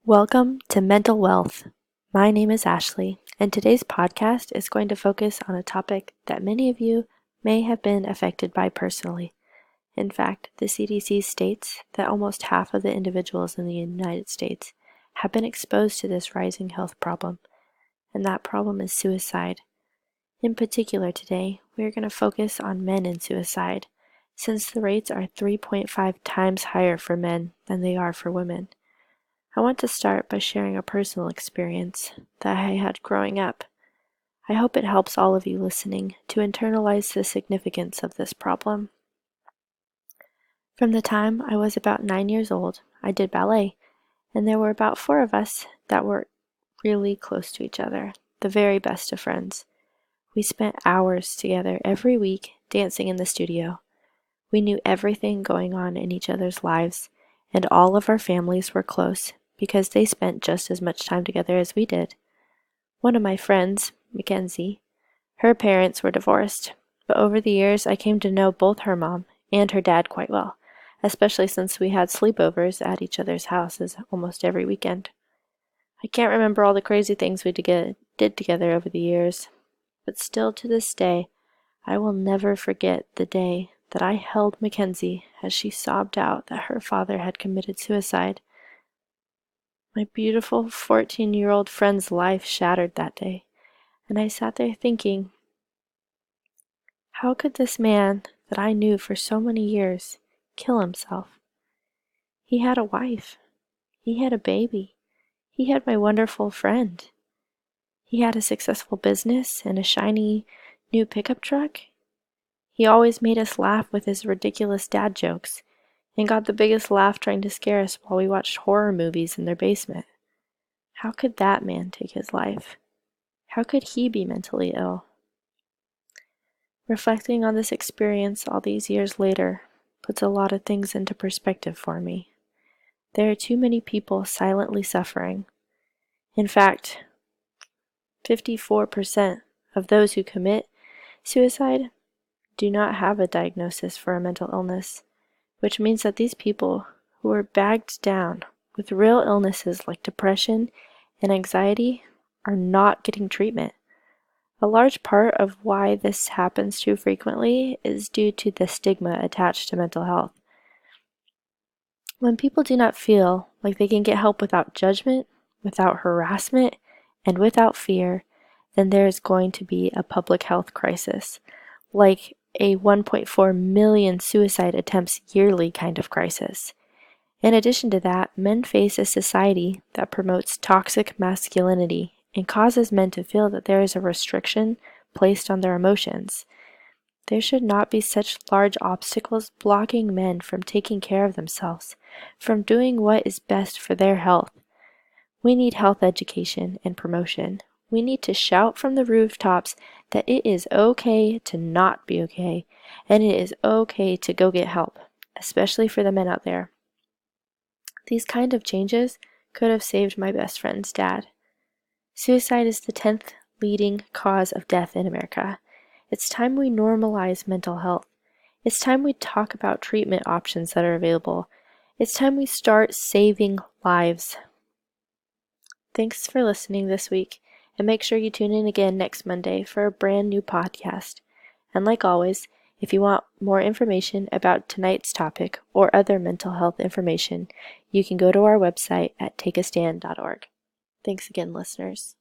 Welcome to Mental Wealth. My name is Ashley, and today's podcast is going to focus on a topic that many of you may have been affected by personally. In fact, the CDC states that almost half of the individuals in the United States have been exposed to this rising health problem, and that problem is suicide. In particular today, we are going to focus on men and suicide, since the rates are 3.5 times higher for men than they are for women. I want to start by sharing a personal experience that I had growing up. I hope it helps all of you listening to internalize the significance of this problem. From the time I was about 9 years old, I did ballet, and there were about 4 of us that were really close to each other, the very best of friends. We spent hours together every week dancing in the studio. We knew everything going on in each other's lives, and all of our families were close because they spent just as much time together as we did. One of my friends, Mackenzie, her parents were divorced, but over the years I came to know both her mom and her dad quite well, especially since we had sleepovers at each other's houses almost every weekend. I can't remember all the crazy things we did together over the years, but still to this day, I will never forget the day that I held Mackenzie as she sobbed out that her father had committed suicide. My beautiful 14-year-old friend's life shattered that day, and I sat there thinking, how could this man that I knew for so many years kill himself? He had a wife. He had a baby. He had my wonderful friend. He had a successful business and a shiny new pickup truck. He always made us laugh with his ridiculous dad jokes, and got the biggest laugh trying to scare us while we watched horror movies in their basement. How could that man take his life? How could he be mentally ill? Reflecting on this experience all these years later puts a lot of things into perspective for me. There are too many people silently suffering. In fact, 54% of those who commit suicide do not have a diagnosis for a mental illness, which means that these people who are bagged down with real illnesses like depression and anxiety are not getting treatment. A large part of why this happens too frequently is due to the stigma attached to mental health. When people do not feel like they can get help without judgment, without harassment, and without fear, then there is going to be a public health crisis, like a 1.4 million suicide attempts yearly kind of crisis. In addition to that, men face a society that promotes toxic masculinity and causes men to feel that there is a restriction placed on their emotions. There should not be such large obstacles blocking men from taking care of themselves, from doing what is best for their health. We need health education and promotion. We need to shout from the rooftops that it is okay to not be okay, and it is okay to go get help, especially for the men out there. These kind of changes could have saved my best friend's dad. Suicide is the 10th leading cause of death in America. It's time we normalize mental health. It's time we talk about treatment options that are available. It's time we start saving lives. Thanks for listening this week, and make sure you tune in again next Monday for a brand new podcast. And like always, if you want more information about tonight's topic or other mental health information, you can go to our website at takeastand.org. Thanks again, listeners.